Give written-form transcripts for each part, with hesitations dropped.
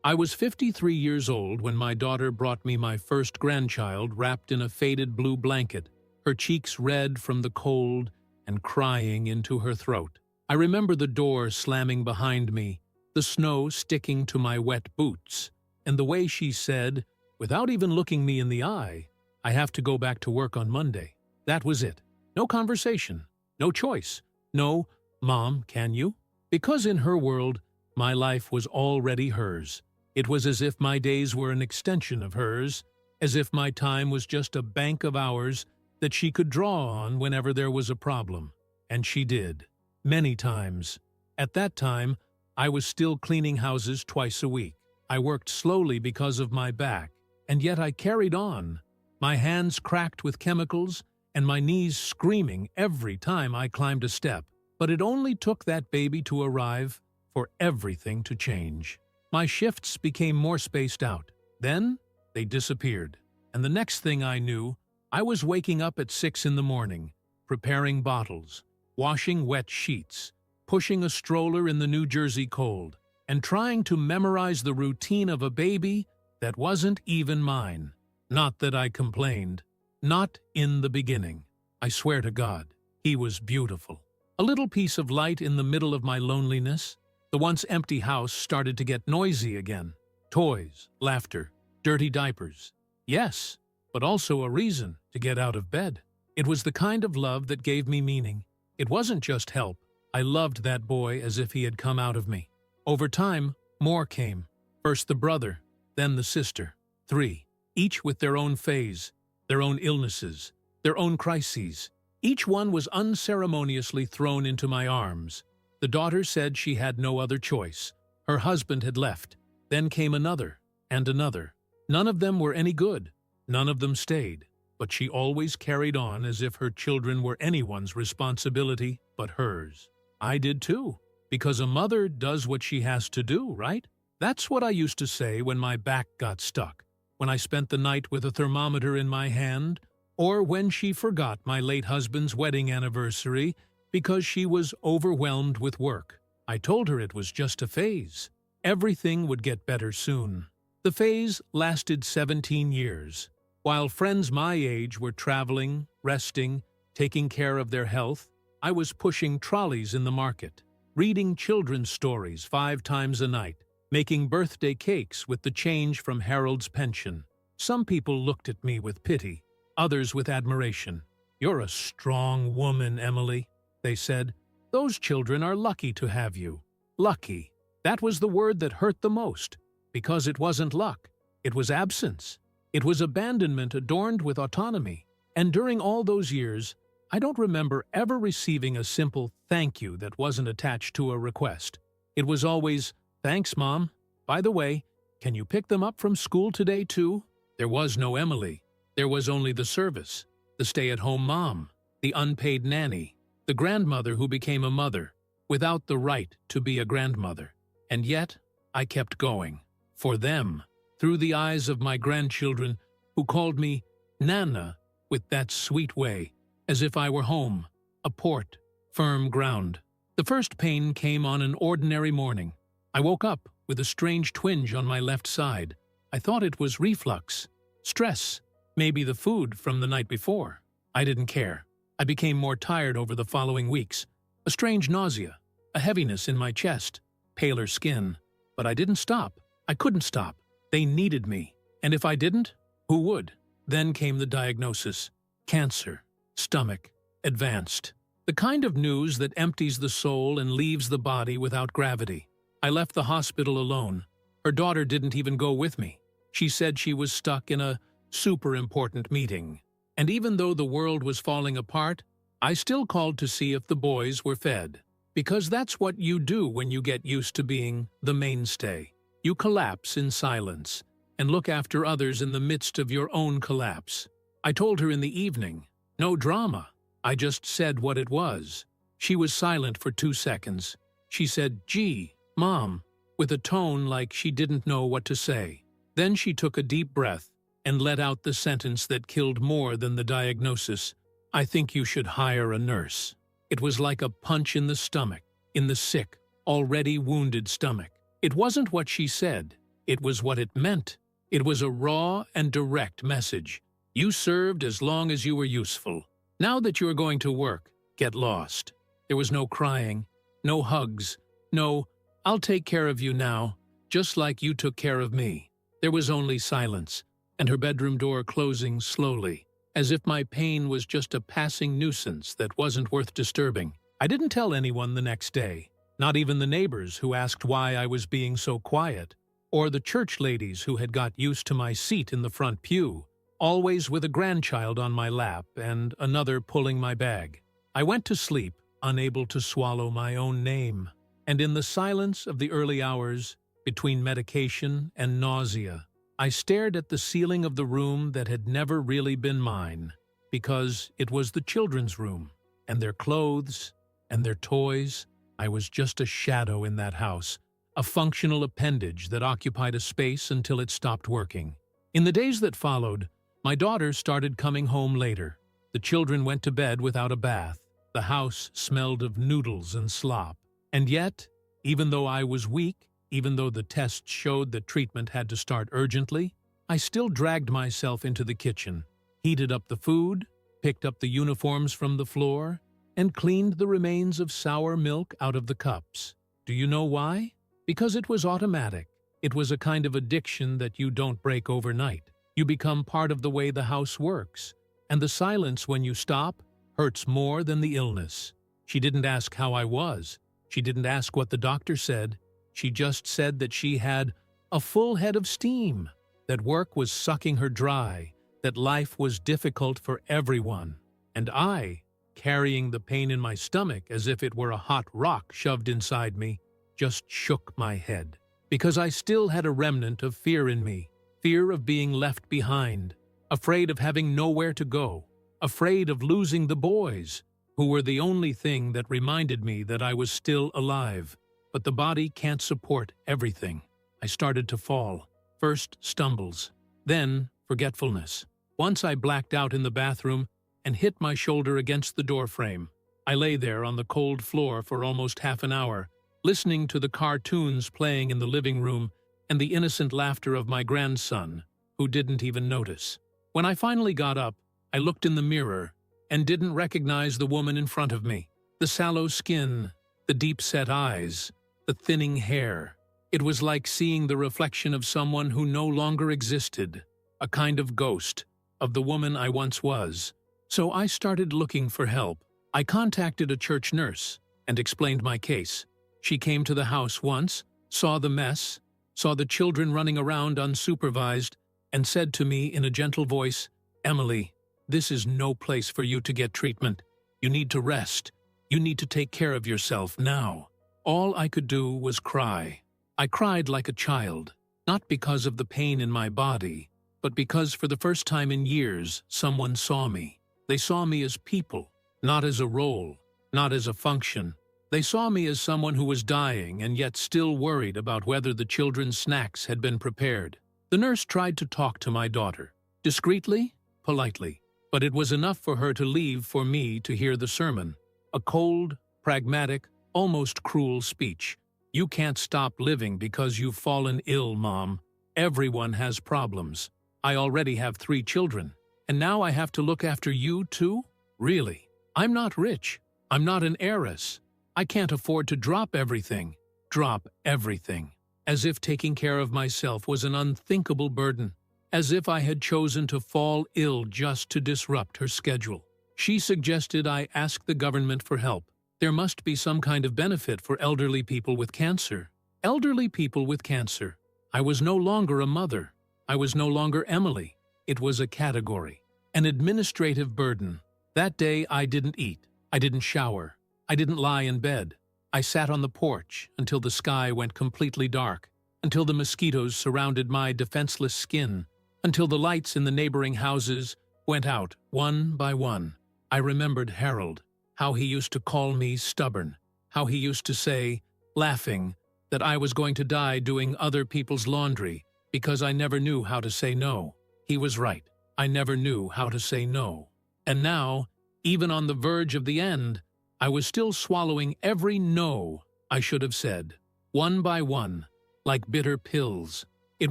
I was 53 years old when my daughter brought me my first grandchild wrapped in a faded blue blanket, her cheeks red from the cold and crying into her throat. I remember the door slamming behind me, the snow sticking to my wet boots, and the way she said, without even looking me in the eye, "I have to go back to work on Monday." That was it. No conversation, no choice, no, "Mom, can you?" Because in her world, my life was already hers. It was as if my days were an extension of hers, as if my time was just a bank of hours that she could draw on whenever there was a problem. And she did. Many times. At that time, I was still cleaning houses twice a week. I worked slowly because of my back, and yet I carried on, my hands cracked with chemicals and my knees screaming every time I climbed a step. But it only took that baby to arrive for everything to change. My shifts became more spaced out. Then, they disappeared. And the next thing I knew, I was waking up at 6 in the morning, preparing bottles, washing wet sheets, pushing a stroller in the New Jersey cold, and trying to memorize the routine of a baby that wasn't even mine. Not that I complained. Not in the beginning. I swear to God, he was beautiful. A little piece of light in the middle of my loneliness. The once empty house started to get noisy again. Toys, laughter, dirty diapers. Yes, but also a reason to get out of bed. It was the kind of love that gave me meaning. It wasn't just help. I loved that boy as if he had come out of me. Over time, more came. First the brother, then the sister. 3, each with their own phase, their own illnesses, their own crises. Each one was unceremoniously thrown into my arms. The daughter said she had no other choice. Her husband had left. Then came another, and another. None of them were any good. None of them stayed. But she always carried on as if her children were anyone's responsibility but hers. I did too, because a mother does what she has to do, right? That's what I used to say when my back got stuck, when I spent the night with a thermometer in my hand, or when she forgot my late husband's wedding anniversary because she was overwhelmed with work. I told her it was just a phase. Everything would get better soon. The phase lasted 17 years. While friends my age were traveling, resting, taking care of their health, I was pushing trolleys in the market, reading children's stories 5 times a night, making birthday cakes with the change from Harold's pension. Some people looked at me with pity, others with admiration. "You're a strong woman, Emily," they said. "Those children are lucky to have you." Lucky. That was the word that hurt the most, because it wasn't luck. It was absence. It was abandonment adorned with autonomy. And during all those years, I don't remember ever receiving a simple thank you that wasn't attached to a request. It was always, "Thanks, Mom. By the way, can you pick them up from school today, too?" There was no Emily. There was only the service, the stay-at-home mom, the unpaid nanny, the grandmother who became a mother, without the right to be a grandmother. And yet, I kept going. For them, through the eyes of my grandchildren, who called me Nana with that sweet way, as if I were home, a port, firm ground. The first pain came on an ordinary morning. I woke up with a strange twinge on my left side. I thought it was reflux, stress, maybe the food from the night before. I didn't care. I became more tired over the following weeks. A strange nausea, a heaviness in my chest, paler skin. But I didn't stop. I couldn't stop. They needed me. And if I didn't, who would? Then came the diagnosis. Cancer. Stomach. Advanced. The kind of news that empties the soul and leaves the body without gravity. I left the hospital alone. Her daughter didn't even go with me. She said she was stuck in a super important meeting. And even though the world was falling apart, I still called to see if the boys were fed. Because that's what you do when you get used to being the mainstay. You collapse in silence and look after others in the midst of your own collapse. I told her in the evening, no drama. I just said what it was. She was silent for 2 seconds. She said, "Gee, Mom," with a tone like she didn't know what to say. Then she took a deep breath and let out the sentence that killed more than the diagnosis. "I think you should hire a nurse." It was like a punch in the stomach, in the sick, already wounded stomach. It wasn't what she said. It was what it meant. It was a raw and direct message. You served as long as you were useful. Now that you are going to work, get lost. There was no crying, no hugs, no, "I'll take care of you now," just like you took care of me. There was only silence, and her bedroom door closing slowly, as if my pain was just a passing nuisance that wasn't worth disturbing. I didn't tell anyone the next day, not even the neighbors who asked why I was being so quiet, or the church ladies who had got used to my seat in the front pew, always with a grandchild on my lap and another pulling my bag. I went to sleep, unable to swallow my own name, and in the silence of the early hours, between medication and nausea, I stared at the ceiling of the room that had never really been mine, because it was the children's room, and their clothes, and their toys. I was just a shadow in that house, a functional appendage that occupied a space until it stopped working. In the days that followed, my daughter started coming home later. The children went to bed without a bath. The house smelled of noodles and slop. And yet, even though I was weak, even though the tests showed that treatment had to start urgently, I still dragged myself into the kitchen, heated up the food, picked up the uniforms from the floor, and cleaned the remains of sour milk out of the cups. Do you know why? Because it was automatic. It was a kind of addiction that you don't break overnight. You become part of the way the house works, and the silence when you stop hurts more than the illness. She didn't ask how I was. She didn't ask what the doctor said. She just said that she had a full head of steam, that work was sucking her dry, that life was difficult for everyone. And I, carrying the pain in my stomach as if it were a hot rock shoved inside me, just shook my head. Because I still had a remnant of fear in me, fear of being left behind, afraid of having nowhere to go, afraid of losing the boys, who were the only thing that reminded me that I was still alive. But the body can't support everything. I started to fall. First stumbles, then forgetfulness. Once I blacked out in the bathroom and hit my shoulder against the doorframe. I lay there on the cold floor for almost half an hour, listening to the cartoons playing in the living room and the innocent laughter of my grandson, who didn't even notice. When I finally got up, I looked in the mirror and didn't recognize the woman in front of me. The sallow skin, the deep-set eyes, the thinning hair. It was like seeing the reflection of someone who no longer existed, a kind of ghost of the woman I once was. So I started looking for help. I contacted a church nurse and explained my case. She came to the house once, saw the mess, saw the children running around unsupervised, and said to me in a gentle voice, "Emily, this is no place for you to get treatment. You need to rest. You need to take care of yourself now." All I could do was cry. I cried like a child, not because of the pain in my body, but because for the first time in years, someone saw me. They saw me as people, not as a role, not as a function. They saw me as someone who was dying and yet still worried about whether the children's snacks had been prepared. The nurse tried to talk to my daughter, discreetly, politely, but it was enough for her to leave for me to hear the sermon. A cold, pragmatic, almost cruel speech. "You can't stop living because you've fallen ill, Mom. Everyone has problems. I already have 3 children, and now I have to look after you too? Really? I'm not rich. I'm not an heiress. I can't afford to drop everything. Drop everything." As if taking care of myself was an unthinkable burden. As if I had chosen to fall ill just to disrupt her schedule. She suggested I ask the government for help. There must be some kind of benefit for elderly people with cancer. Elderly people with cancer. I was no longer a mother. I was no longer Emily. It was a category. An administrative burden. That day I didn't eat. I didn't shower. I didn't lie in bed. I sat on the porch until the sky went completely dark, until the mosquitoes surrounded my defenseless skin, until the lights in the neighboring houses went out one by one. I remembered Harold, how he used to call me stubborn, how he used to say, laughing, that I was going to die doing other people's laundry because I never knew how to say no. He was right. I never knew how to say no. And now, even on the verge of the end, I was still swallowing every no I should have said, one by one, like bitter pills. It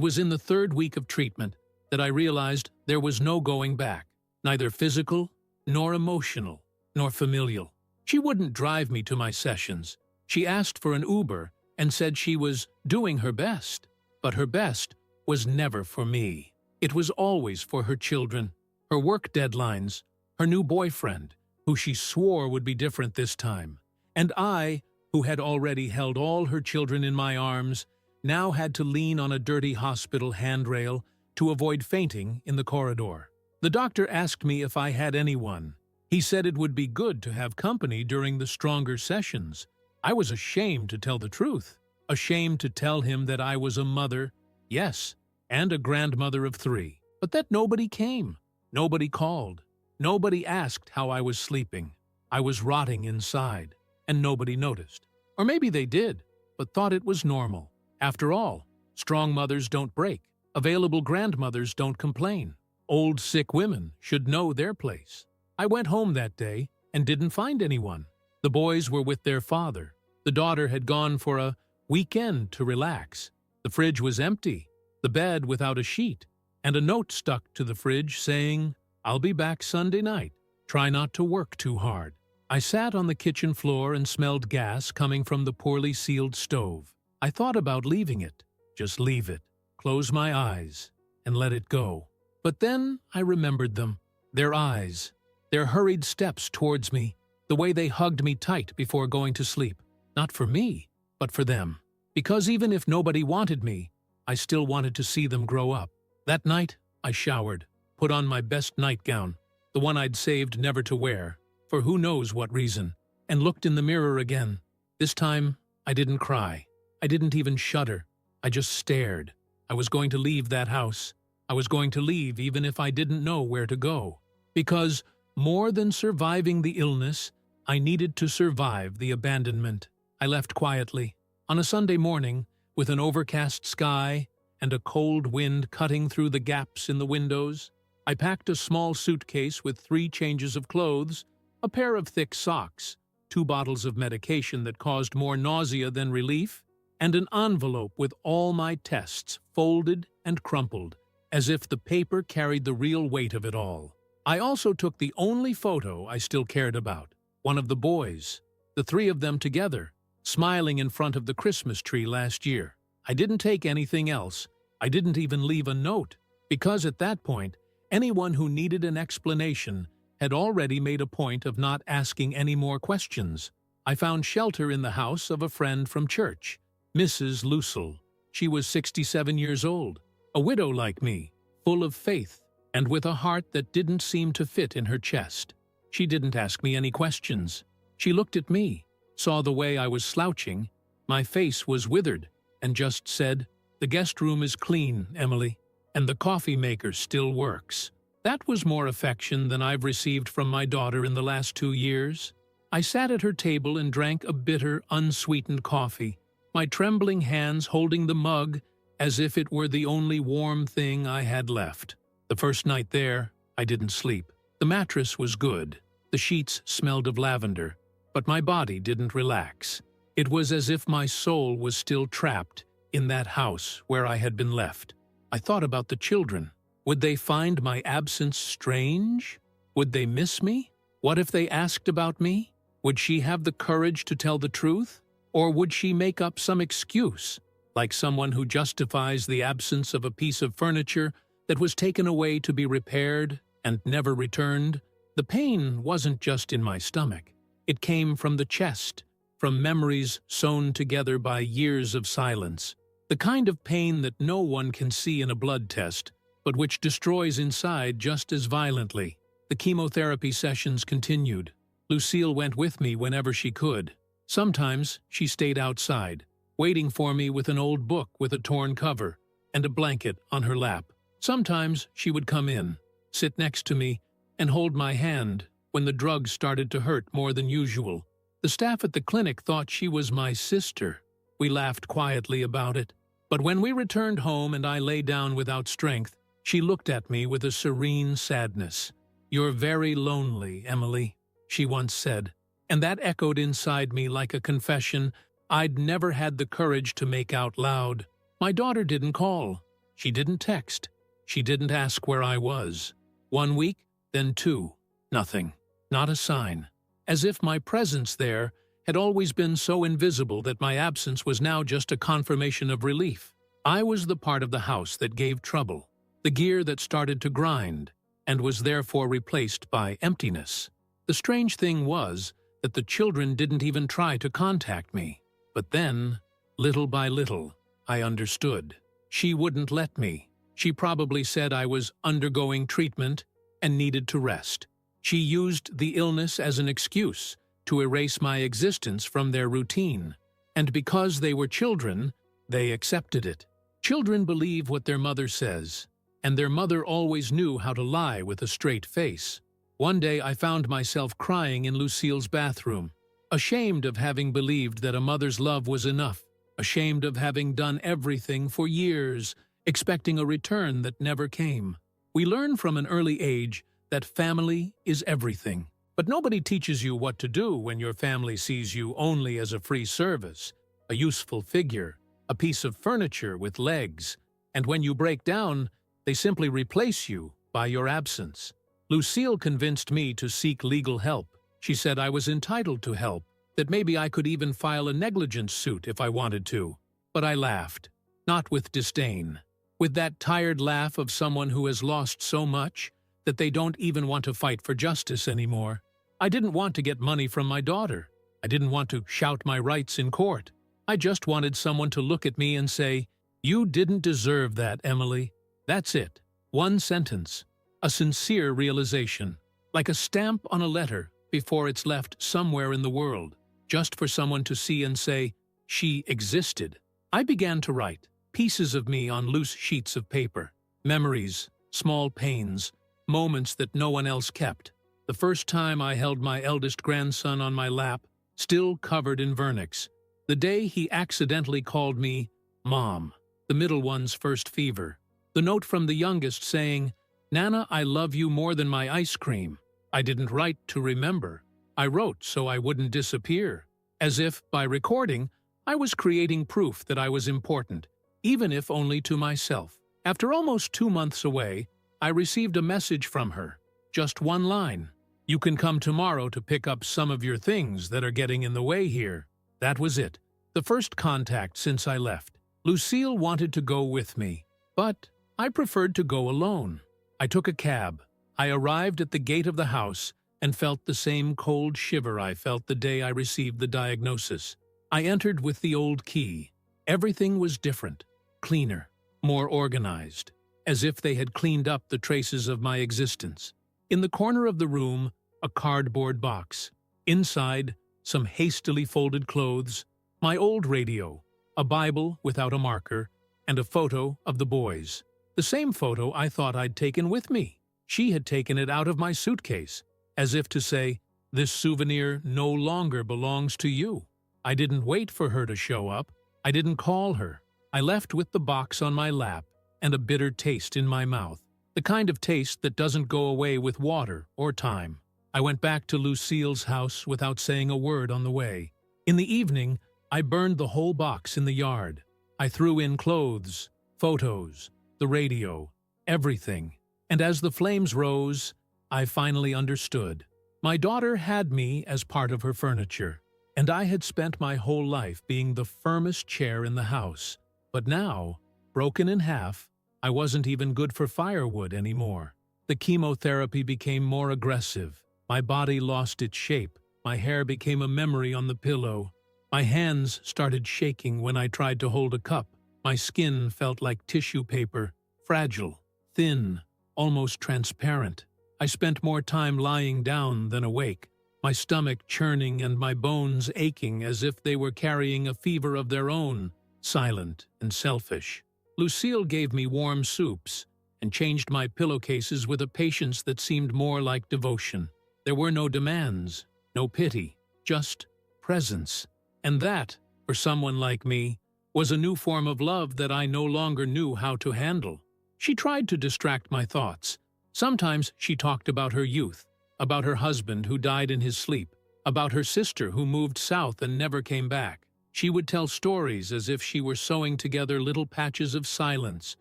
was in the third week of treatment that I realized there was no going back, neither physical, nor emotional, nor familial. She wouldn't drive me to my sessions. She asked for an Uber and said she was doing her best. But her best was never for me. It was always for her children, her work deadlines, her new boyfriend, who she swore would be different this time. And I, who had already held all her children in my arms, now had to lean on a dirty hospital handrail to avoid fainting in the corridor. The doctor asked me if I had anyone. He said it would be good to have company during the stronger sessions. I was ashamed to tell the truth, ashamed to tell him that I was a mother, yes, and a grandmother of 3, but that nobody came, nobody called, nobody asked how I was sleeping. I was rotting inside, and nobody noticed. Or maybe they did, but thought it was normal. After all, strong mothers don't break. Available grandmothers don't complain. Old sick women should know their place. I went home that day and didn't find anyone. The boys were with their father. The daughter had gone for a weekend to relax. The fridge was empty, the bed without a sheet, and a note stuck to the fridge saying, "I'll be back Sunday night. Try not to work too hard." I sat on the kitchen floor and smelled gas coming from the poorly sealed stove. I thought about leaving it. Just leave it. Close my eyes and let it go. But then I remembered them. Their eyes. Their hurried steps towards me. The way they hugged me tight before going to sleep. Not for me, but for them. Because even if nobody wanted me, I still wanted to see them grow up. That night, I showered, put on my best nightgown, the one I'd saved never to wear, for who knows what reason, and looked in the mirror again. This time, I didn't cry. I didn't even shudder. I just stared. I was going to leave that house. I was going to leave even if I didn't know where to go. Because, more than surviving the illness, I needed to survive the abandonment. I left quietly, on a Sunday morning, with an overcast sky and a cold wind cutting through the gaps in the windows. I packed a small suitcase with 3 changes of clothes, a pair of thick socks, 2 bottles of medication that caused more nausea than relief, and an envelope with all my tests folded and crumpled, as if the paper carried the real weight of it all. I also took the only photo I still cared about, one of the boys, the 3 of them together, smiling in front of the Christmas tree last year. I didn't take anything else. I didn't even leave a note, because at that point, anyone who needed an explanation had already made a point of not asking any more questions. I found shelter in the house of a friend from church, Mrs. Lucille. She was 67 years old, a widow like me, full of faith, and with a heart that didn't seem to fit in her chest. She didn't ask me any questions. She looked at me, saw the way I was slouching, my face was withered, and just said, "The guest room is clean, Emily, and the coffee maker still works." That was more affection than I've received from my daughter in the last 2 years. I sat at her table and drank a bitter, unsweetened coffee, my trembling hands holding the mug as if it were the only warm thing I had left. The first night there, I didn't sleep. The mattress was good. The sheets smelled of lavender, but my body didn't relax. It was as if my soul was still trapped in that house where I had been left. I thought about the children. Would they find my absence strange? Would they miss me? What if they asked about me? Would she have the courage to tell the truth? Or would she make up some excuse, like someone who justifies the absence of a piece of furniture that was taken away to be repaired and never returned? The pain wasn't just in my stomach. It came from the chest, from memories sewn together by years of silence. The kind of pain that no one can see in a blood test, but which destroys inside just as violently. The chemotherapy sessions continued. Lucille went with me whenever she could. Sometimes she stayed outside, waiting for me with an old book with a torn cover and a blanket on her lap. Sometimes she would come in, sit next to me, and hold my hand when the drugs started to hurt more than usual. The staff at the clinic thought she was my sister. We laughed quietly about it. But when we returned home and I lay down without strength, she looked at me with a serene sadness. "You're very lonely, Emily," she once said, and that echoed inside me like a confession I'd never had the courage to make out loud. My daughter didn't call. She didn't text. She didn't ask where I was. 1 week, then 2. Nothing. Not a sign. As if my presence there had always been so invisible that my absence was now just a confirmation of relief. I was the part of the house that gave trouble, the gear that started to grind, and was therefore replaced by emptiness. The strange thing was that the children didn't even try to contact me. But then, little by little, I understood. She wouldn't let me. She probably said I was undergoing treatment and needed to rest. She used the illness as an excuse to erase my existence from their routine. And because they were children, they accepted it. Children believe what their mother says, and their mother always knew how to lie with a straight face. One day I found myself crying in Lucille's bathroom, ashamed of having believed that a mother's love was enough, ashamed of having done everything for years, expecting a return that never came. We learn from an early age that family is everything. But nobody teaches you what to do when your family sees you only as a free service, a useful figure, a piece of furniture with legs, and when you break down, they simply replace you by your absence. Lucille convinced me to seek legal help. She said I was entitled to help, that maybe I could even file a negligence suit if I wanted to. But I laughed, not with disdain, with that tired laugh of someone who has lost so much that they don't even want to fight for justice anymore. I didn't want to get money from my daughter. I didn't want to shout my rights in court. I just wanted someone to look at me and say, "You didn't deserve that, Emily." That's it. One sentence. A sincere realization. Like a stamp on a letter before it's left somewhere in the world, just for someone to see and say, she existed. I began to write, pieces of me on loose sheets of paper. Memories, small pains, moments that no one else kept. The first time I held my eldest grandson on my lap, still covered in vernix. The day he accidentally called me Mom. The middle one's first fever. The note from the youngest saying, "Nana, I love you more than my ice cream." I didn't write to remember. I wrote so I wouldn't disappear. As if, by recording, I was creating proof that I was important, even if only to myself. After almost 2 months away, I received a message from her. Just one line. "You can come tomorrow to pick up some of your things that are getting in the way here." That was it. The first contact since I left. Lucille wanted to go with me, but I preferred to go alone. I took a cab. I arrived at the gate of the house and felt the same cold shiver I felt the day I received the diagnosis. I entered with the old key. Everything was different, cleaner, more organized, as if they had cleaned up the traces of my existence. In the corner of the room, a cardboard box. Inside, some hastily folded clothes, my old radio, a Bible without a marker, and a photo of the boys. The same photo I thought I'd taken with me. She had taken it out of my suitcase, as if to say, "This souvenir no longer belongs to you." I didn't wait for her to show up. I didn't call her. I left with the box on my lap and a bitter taste in my mouth, the kind of taste that doesn't go away with water or time. I went back to Lucille's house without saying a word on the way. In the evening, I burned the whole box in the yard. I threw in clothes, photos, the radio, everything. And as the flames rose, I finally understood. My daughter had me as part of her furniture, and I had spent my whole life being the firmest chair in the house. But now, broken in half, I wasn't even good for firewood anymore. The chemotherapy became more aggressive. My body lost its shape. My hair became a memory on the pillow. My hands started shaking when I tried to hold a cup. My skin felt like tissue paper, fragile, thin, almost transparent. I spent more time lying down than awake, my stomach churning and my bones aching as if they were carrying a fever of their own, silent and selfish. Lucille gave me warm soups and changed my pillowcases with a patience that seemed more like devotion. There were no demands, no pity, just presence. And that, for someone like me, was a new form of love that I no longer knew how to handle. She tried to distract my thoughts. Sometimes she talked about her youth, about her husband who died in his sleep, about her sister who moved south and never came back. She would tell stories as if she were sewing together little patches of silence,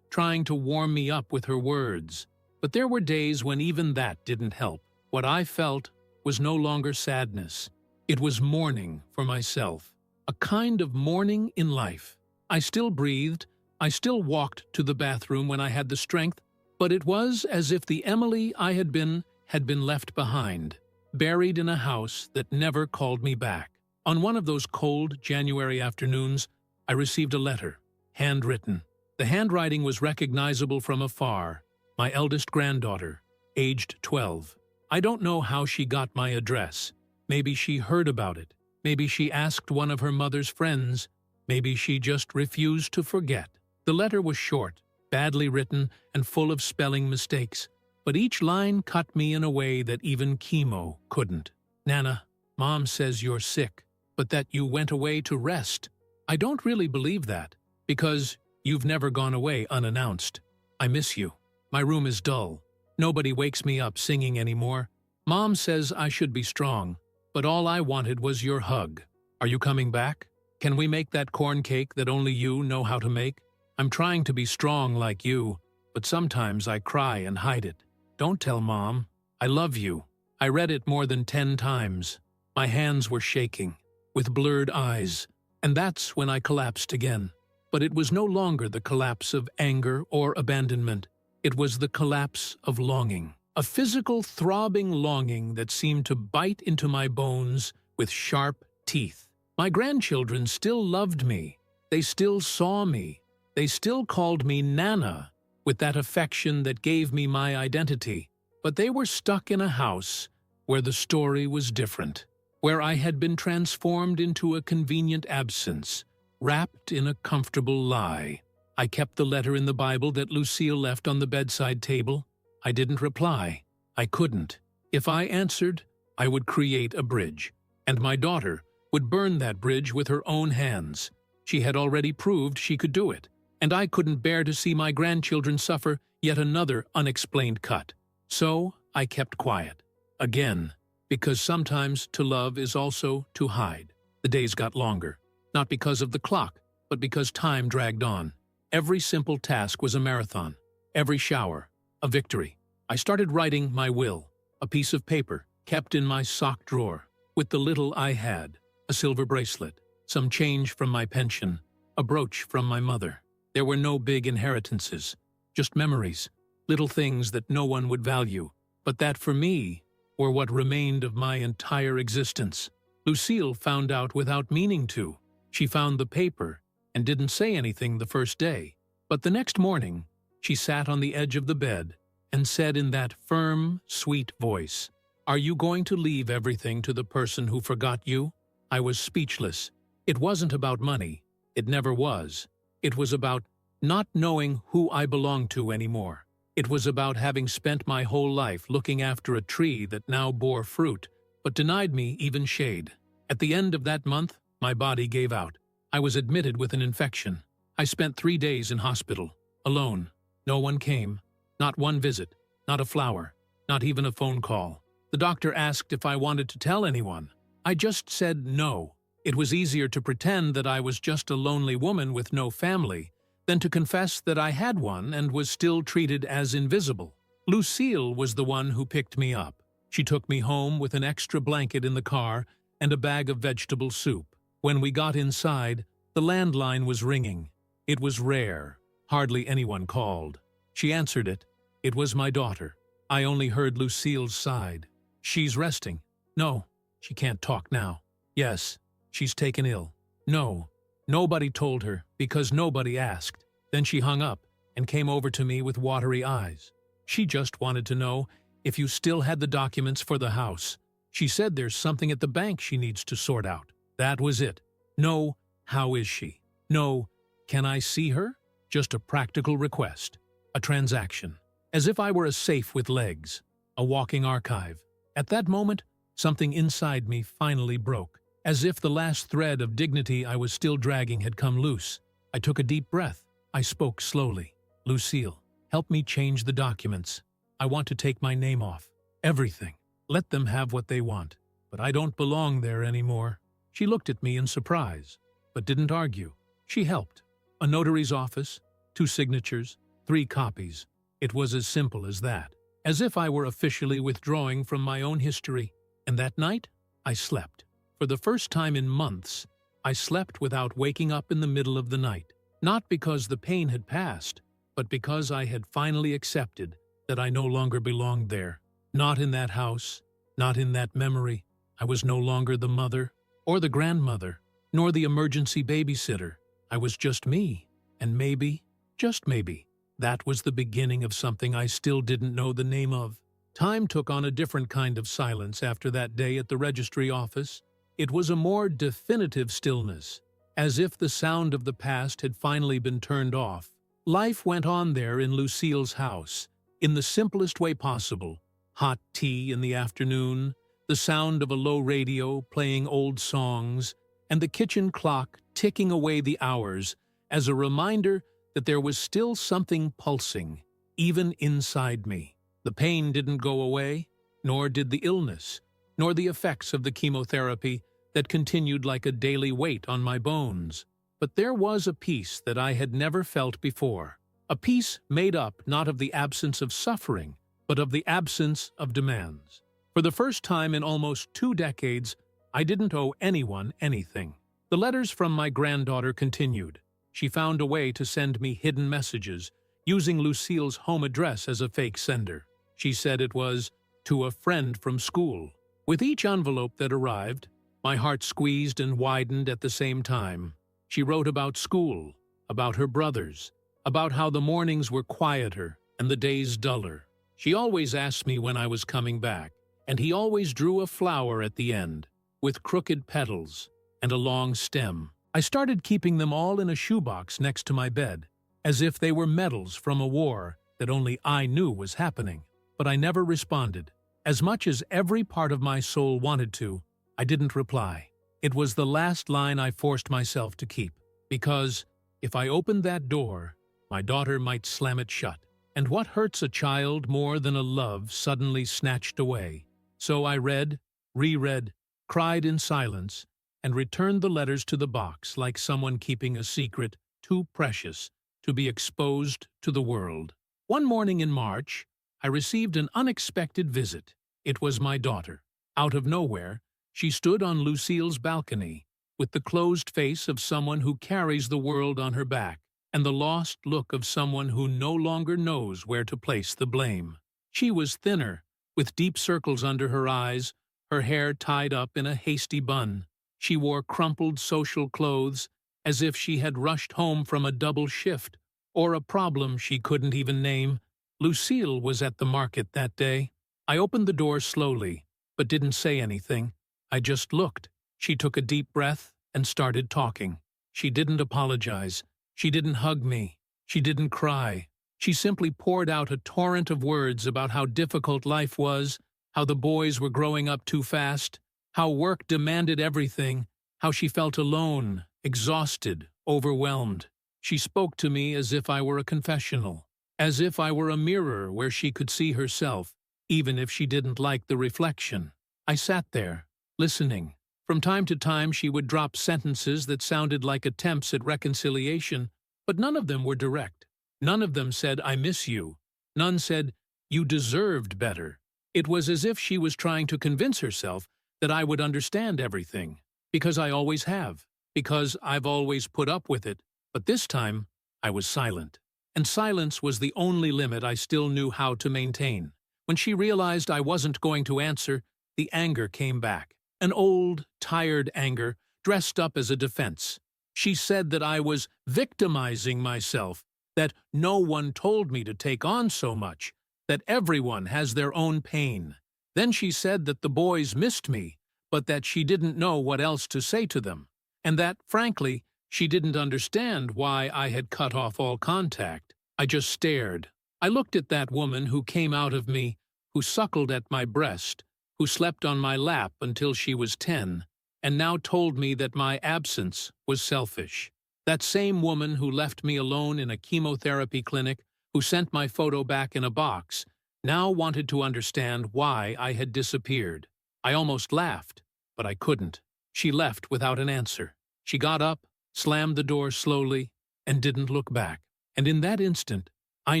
trying to warm me up with her words. But there were days when even that didn't help. What I felt was no longer sadness. It was mourning for myself, a kind of mourning in life. I still breathed, I still walked to the bathroom when I had the strength, but it was as if the Emily I had been left behind, buried in a house that never called me back. On one of those cold January afternoons, I received a letter, handwritten. The handwriting was recognizable from afar. My eldest granddaughter, aged 12. I don't know how she got my address. Maybe she heard about it. Maybe she asked one of her mother's friends. Maybe she just refused to forget. The letter was short, badly written, and full of spelling mistakes, but each line cut me in a way that even chemo couldn't. Nana, Mom says you're sick, but that you went away to rest. I don't really believe that, because you've never gone away unannounced. I miss you. My room is dull. Nobody wakes me up singing anymore. Mom says I should be strong, but all I wanted was your hug. Are you coming back? Can we make that corn cake that only you know how to make? I'm trying to be strong like you, but sometimes I cry and hide it. Don't tell Mom. I love you. I read it more than 10 times. My hands were shaking, with blurred eyes, and that's when I collapsed again. But it was no longer the collapse of anger or abandonment. It was the collapse of longing, a physical throbbing longing that seemed to bite into my bones with sharp teeth. My grandchildren still loved me. They still saw me. They still called me Nana, with that affection that gave me my identity. But they were stuck in a house where the story was different, where I had been transformed into a convenient absence, wrapped in a comfortable lie. I kept the letter in the Bible that Lucille left on the bedside table. I didn't reply. I couldn't. If I answered, I would create a bridge, and my daughter would burn that bridge with her own hands. She had already proved she could do it, and I couldn't bear to see my grandchildren suffer yet another unexplained cut. So I kept quiet. Again, because sometimes to love is also to hide. The days got longer, not because of the clock, but because time dragged on. Every simple task was a marathon. Every shower, a victory. I started writing my will, a piece of paper kept in my sock drawer, with the little I had, a silver bracelet, some change from my pension, a brooch from my mother. There were no big inheritances, just memories, little things that no one would value, but that for me were what remained of my entire existence. Lucille found out without meaning to. She found the paper and didn't say anything the first day. But the next morning, she sat on the edge of the bed and said in that firm, sweet voice, "Are you going to leave everything to the person who forgot you?" I was speechless. It wasn't about money. It never was. It was about not knowing who I belonged to anymore. It was about having spent my whole life looking after a tree that now bore fruit, but denied me even shade. At the end of that month, my body gave out. I was admitted with an infection. I spent 3 days in hospital, alone. No one came. Not one visit, not a flower, not even a phone call. The doctor asked if I wanted to tell anyone. I just said no. It was easier to pretend that I was just a lonely woman with no family than to confess that I had one and was still treated as invisible. Lucille was the one who picked me up. She took me home with an extra blanket in the car and a bag of vegetable soup. When we got inside, the landline was ringing. It was rare. Hardly anyone called. She answered it. It was my daughter. I only heard Lucille's side. "She's resting." "No, she can't talk now." "Yes, she's taken ill." "No, nobody told her because nobody asked." Then she hung up and came over to me with watery eyes. She just wanted to know if you still had the documents for the house. She said there's something at the bank she needs to sort out. That was it. No, how is she? No, can I see her? Just a practical request. A transaction. As if I were a safe with legs. A walking archive. At that moment, something inside me finally broke. As if the last thread of dignity I was still dragging had come loose. I took a deep breath. I spoke slowly. "Lucille, help me change the documents. I want to take my name off. Everything. Let them have what they want. But I don't belong there anymore." She looked at me in surprise, but didn't argue. She helped. A notary's office, 2 signatures, 3 copies. It was as simple as that, as if I were officially withdrawing from my own history. And that night, I slept. For the first time in months, I slept without waking up in the middle of the night. Not because the pain had passed, but because I had finally accepted that I no longer belonged there. Not in that house, not in that memory. I was no longer the mother, or the grandmother, nor the emergency babysitter. I was just me, and maybe, just maybe, that was the beginning of something I still didn't know the name of. Time took on a different kind of silence after that day at the registry office. It was a more definitive stillness, as if the sound of the past had finally been turned off. Life went on there in Lucille's house, in the simplest way possible. Hot tea in the afternoon, the sound of a low radio playing old songs, and the kitchen clock ticking away the hours as a reminder that there was still something pulsing, even inside me. The pain didn't go away, nor did the illness, nor the effects of the chemotherapy that continued like a daily weight on my bones. But there was a peace that I had never felt before, a peace made up not of the absence of suffering, but of the absence of demands. For the first time in almost 2 decades, I didn't owe anyone anything. The letters from my granddaughter continued. She found a way to send me hidden messages, using Lucille's home address as a fake sender. She said it was to a friend from school. With each envelope that arrived, my heart squeezed and widened at the same time. She wrote about school, about her brothers, about how the mornings were quieter and the days duller. She always asked me when I was coming back, and he always drew a flower at the end, with crooked petals and a long stem. I started keeping them all in a shoebox next to my bed, as if they were medals from a war that only I knew was happening. But I never responded. As much as every part of my soul wanted to, I didn't reply. It was the last line I forced myself to keep, because if I opened that door, my daughter might slam it shut. And what hurts a child more than a love suddenly snatched away? So I read, reread, cried in silence, and returned the letters to the box like someone keeping a secret too precious to be exposed to the world. One morning in March, I received an unexpected visit. It was my daughter. Out of nowhere, she stood on Lucille's balcony, with the closed face of someone who carries the world on her back, and the lost look of someone who no longer knows where to place the blame. She was thinner, with deep circles under her eyes, her hair tied up in a hasty bun. She wore crumpled social clothes, as if she had rushed home from a double shift, or a problem she couldn't even name. Lucille was at the market that day. I opened the door slowly, but didn't say anything. I just looked. She took a deep breath and started talking. She didn't apologize. She didn't hug me. She didn't cry. She simply poured out a torrent of words about how difficult life was, how the boys were growing up too fast, how work demanded everything, how she felt alone, exhausted, overwhelmed. She spoke to me as if I were a confessional, as if I were a mirror where she could see herself, even if she didn't like the reflection. I sat there, listening. From time to time she would drop sentences that sounded like attempts at reconciliation, but none of them were direct. None of them said, "I miss you." None said, "You deserved better." It was as if she was trying to convince herself that I would understand everything, because I always have, because I've always put up with it. But this time, I was silent. And silence was the only limit I still knew how to maintain. When she realized I wasn't going to answer, the anger came back. An old, tired anger, dressed up as a defense. She said that I was victimizing myself, that no one told me to take on so much, that everyone has their own pain. Then she said that the boys missed me, but that she didn't know what else to say to them, and that, frankly, she didn't understand why I had cut off all contact. I just stared. I looked at that woman who came out of me, who suckled at my breast, who slept on my lap until she was 10, and now told me that my absence was selfish. That same woman who left me alone in a chemotherapy clinic, who sent my photo back in a box, now wanted to understand why I had disappeared. I almost laughed, but I couldn't. She left without an answer. She got up, slammed the door slowly, and didn't look back. And in that instant, I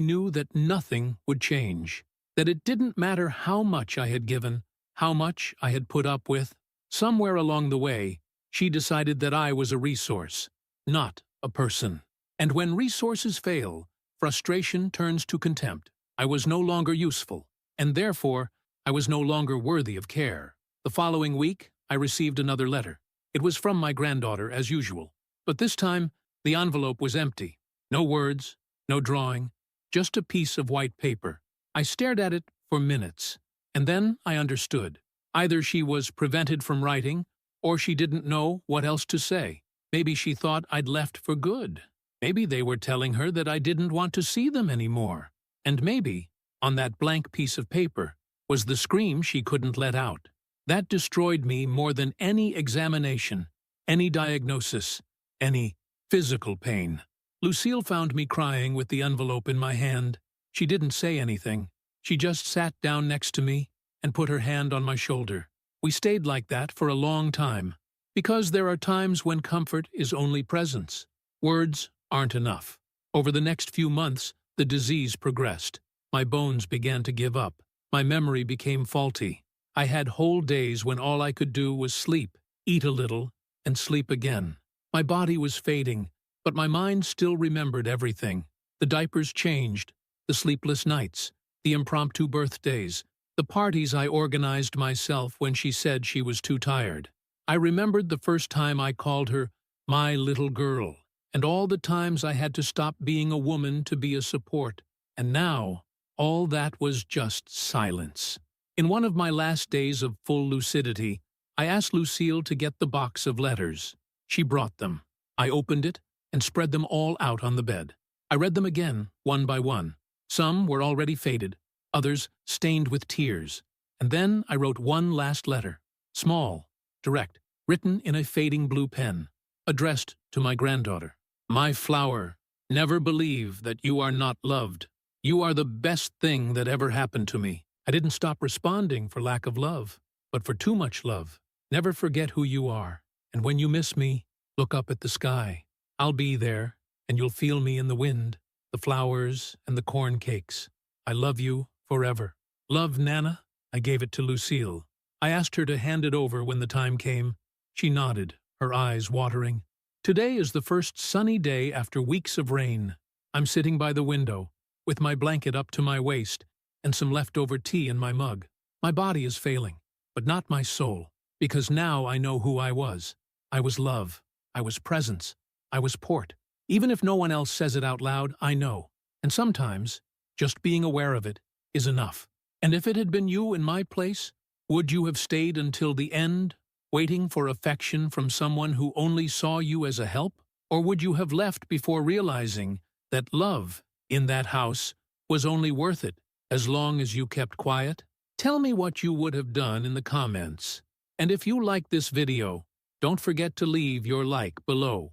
knew that nothing would change, that it didn't matter how much I had given, how much I had put up with. Somewhere along the way, she decided that I was a resource, not a person. And when resources fail, frustration turns to contempt. I was no longer useful, and therefore, I was no longer worthy of care. The following week, I received another letter. It was from my granddaughter, as usual. But this time, the envelope was empty. No words, no drawing, just a piece of white paper. I stared at it for minutes, and then I understood. Either she was prevented from writing, or she didn't know what else to say. Maybe she thought I'd left for good. Maybe they were telling her that I didn't want to see them anymore. And maybe, on that blank piece of paper, was the scream she couldn't let out. That destroyed me more than any examination, any diagnosis, any physical pain. Lucille found me crying with the envelope in my hand. She didn't say anything. She just sat down next to me and put her hand on my shoulder. We stayed like that for a long time, because there are times when comfort is only presence. Words aren't enough. Over the next few months, the disease progressed. My bones began to give up. My memory became faulty. I had whole days when all I could do was sleep, eat a little, and sleep again. My body was fading, but my mind still remembered everything. The diapers changed, the sleepless nights, the impromptu birthdays, the parties I organized myself when she said she was too tired. I remembered the first time I called her my little girl, and all the times I had to stop being a woman to be a support. And now, all that was just silence. In one of my last days of full lucidity, I asked Lucille to get the box of letters. She brought them. I opened it and spread them all out on the bed. I read them again, one by one. Some were already faded, others stained with tears. And then I wrote one last letter, small, direct, written in a fading blue pen, addressed to my granddaughter. My flower, never believe that you are not loved. You are the best thing that ever happened to me. I didn't stop responding for lack of love, but for too much love. Never forget who you are, and when you miss me, look up at the sky. I'll be there, and you'll feel me in the wind, the flowers, and the corn cakes. I love you forever. Love, Nana. I gave it to Lucille. I asked her to hand it over when the time came. She nodded, her eyes watering. Today is the first sunny day after weeks of rain. I'm sitting by the window, with my blanket up to my waist, and some leftover tea in my mug. My body is failing, but not my soul, because now I know who I was. I was love. I was presence. I was port. Even if no one else says it out loud, I know. And sometimes, just being aware of it is enough. And if it had been you in my place, would you have stayed until the end, waiting for affection from someone who only saw you as a help? Or would you have left before realizing that love in that house was only worth it as long as you kept quiet? Tell me what you would have done in the comments. And if you like this video, don't forget to leave your like below.